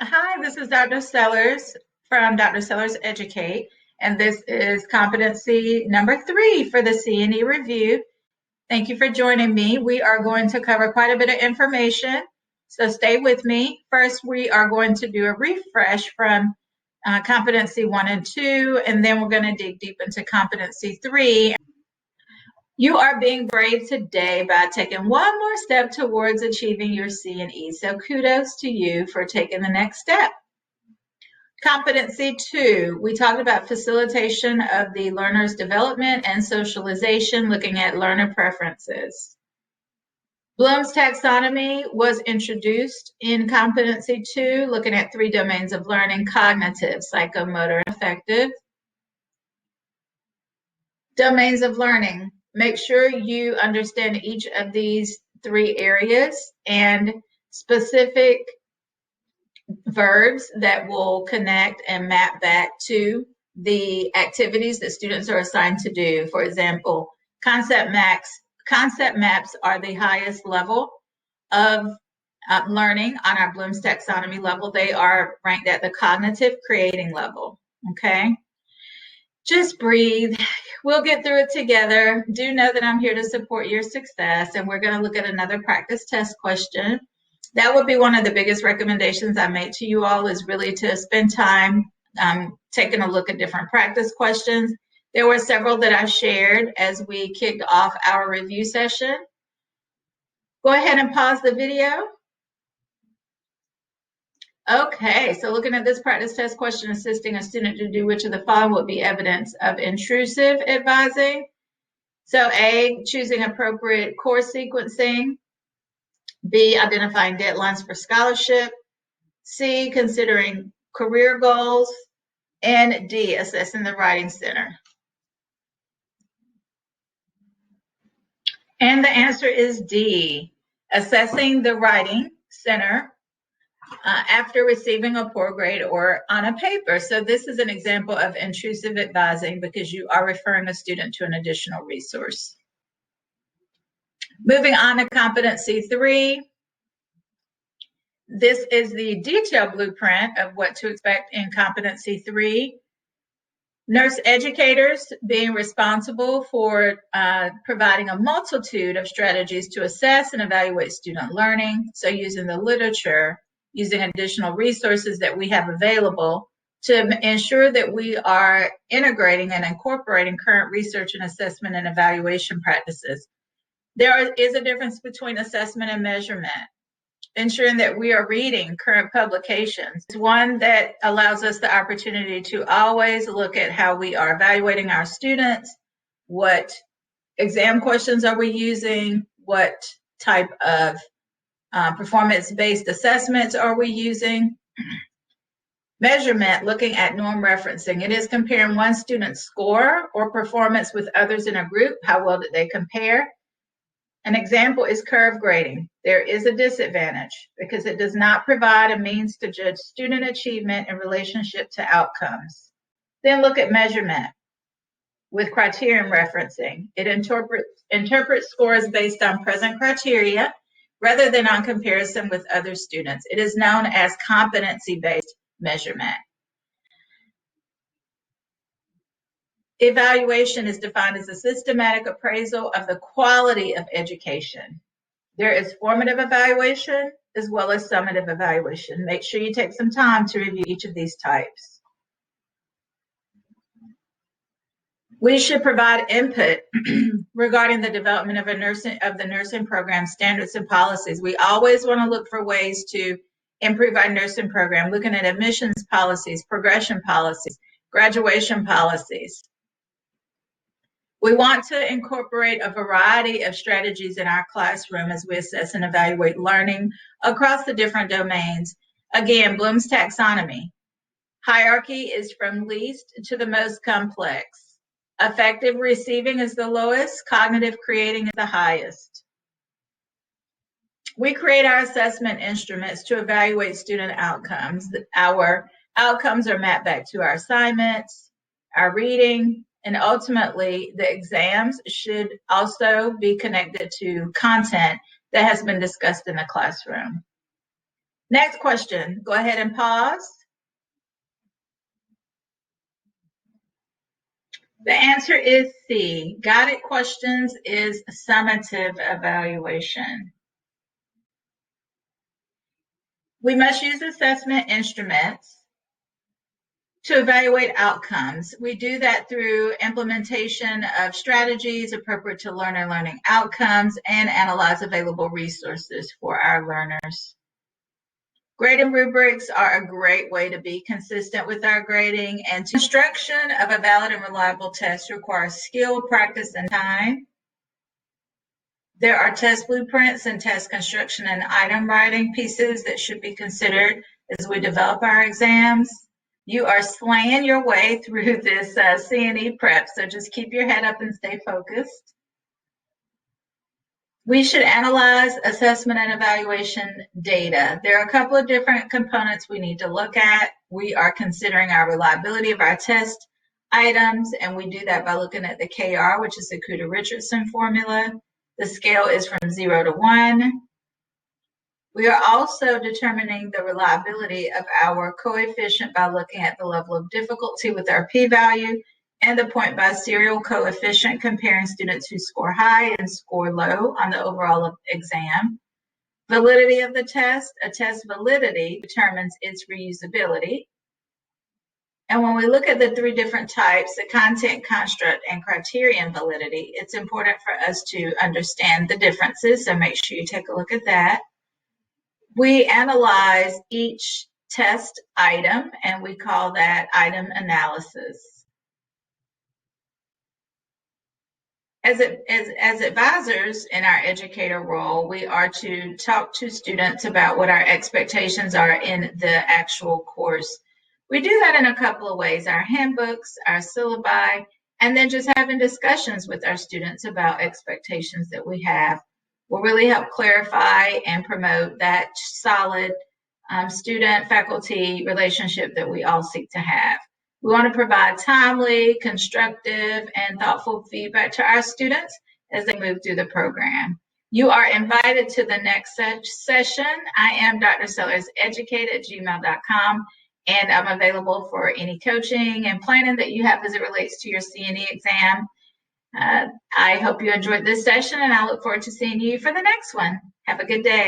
Hi, this is Dr. Sellers from Dr. Sellers Educate, and this is competency number 3 for the CNE review. Thank you for joining me. We are going to cover quite a bit of information, so stay with me. First, we are going to do a refresh from competency 1 and 2, and then we're going to dig deep into competency 3. You are being brave today by taking one more step towards achieving your CNE. So kudos to you for taking the next step. Competency 2, we talked about facilitation of the learner's development and socialization, looking at learner preferences. Bloom's taxonomy was introduced in competency 2, looking at 3 domains of learning: cognitive, psychomotor, and affective. Domains of learning. Make sure you understand each of these 3 areas and specific verbs that will connect and map back to the activities that students are assigned to do. For example, concept maps are the highest level of learning on our Bloom's taxonomy level. They are ranked at the cognitive creating level. Okay? Just breathe. We'll get through it together. Do know that I'm here to support your success, and we're going to look at another practice test question. That would be one of the biggest recommendations I make to you all, is really to spend time taking a look at different practice questions. There were several that I shared as we kicked off our review session. Go ahead and pause the video. Okay, so looking at this practice test question, assisting a student to do which of the following would be evidence of intrusive advising? So A, choosing appropriate course sequencing. B, identifying deadlines for scholarship. C, considering career goals. And D, assessing the writing center. And the answer is D, assessing the writing center after receiving a poor grade or on a paper. So this is an example of intrusive advising because you are referring a student to an additional resource. Moving on to competency 3. This is the detailed blueprint of what to expect in competency 3. Nurse educators being responsible for providing a multitude of strategies to assess and evaluate student learning. So using the literature, using additional resources that we have available to ensure that we are integrating and incorporating current research and assessment and evaluation practices. There is a difference between assessment and measurement. Ensuring that we are reading current publications is one that allows us the opportunity to always look at how we are evaluating our students, what exam questions are we using, what type of performance-based assessments are we using. Measurement, looking at norm referencing. It is comparing one student's score or performance with others in a group. How well did they compare? An example is curve grading. There is a disadvantage because it does not provide a means to judge student achievement in relationship to outcomes. Then look at measurement with criterion referencing. It interprets scores based on present criteria rather than on comparison with other students. It is known as competency-based measurement. Evaluation is defined as a systematic appraisal of the quality of education. There is formative evaluation as well as summative evaluation. Make sure you take some time to review each of these types. We should provide input regarding the development of the nursing program standards and policies. We always want to look for ways to improve our nursing program, looking at admissions policies, progression policies, graduation policies. We want to incorporate a variety of strategies in our classroom as we assess and evaluate learning across the different domains. Again, Bloom's taxonomy. Hierarchy is from least to the most complex. Effective receiving is the lowest. Cognitive creating is the highest. We create our assessment instruments to evaluate student outcomes. Our outcomes are mapped back to our assignments, our reading, and ultimately the exams should also be connected to content that has been discussed in the classroom. Next question. Go ahead and pause. The answer is C. Guided questions is summative evaluation. We must use assessment instruments to evaluate outcomes. We do that through implementation of strategies appropriate to learner learning outcomes and analyze available resources for our learners. Grading rubrics are a great way to be consistent with our grading, and construction of a valid and reliable test requires skill, practice, and time. There are test blueprints and test construction and item writing pieces that should be considered as we develop our exams. You are slaying your way through this CNE prep, so just keep your head up and stay focused. We should analyze assessment and evaluation data. There are a couple of different components we need to look at. We are considering our reliability of our test items, and we do that by looking at the KR, which is the Kuta-Richardson formula. The scale is from 0 to 1. We are also determining the reliability of our coefficient by looking at the level of difficulty with our p-value and the point by serial coefficient, comparing students who score high and score low on the overall exam. Validity of the test. A test validity determines its reusability. And when we look at the three different types, the content, construct, and criterion validity, it's important for us to understand the differences, so make sure you take a look at that. We analyze each test item, and we call that item analysis. As advisors in our educator role, we are to talk to students about what our expectations are in the actual course. We do that in a couple of ways: our handbooks, our syllabi, and then just having discussions with our students about expectations that we have will really help clarify and promote that solid student-faculty relationship that we all seek to have. We want to provide timely, constructive, and thoughtful feedback to our students as they move through the program. You are invited to the next session. I am Dr. Sellers Educate@gmail.com, and I'm available for any coaching and planning that you have as it relates to your CNE exam. I hope you enjoyed this session, and I look forward to seeing you for the next one. Have a good day.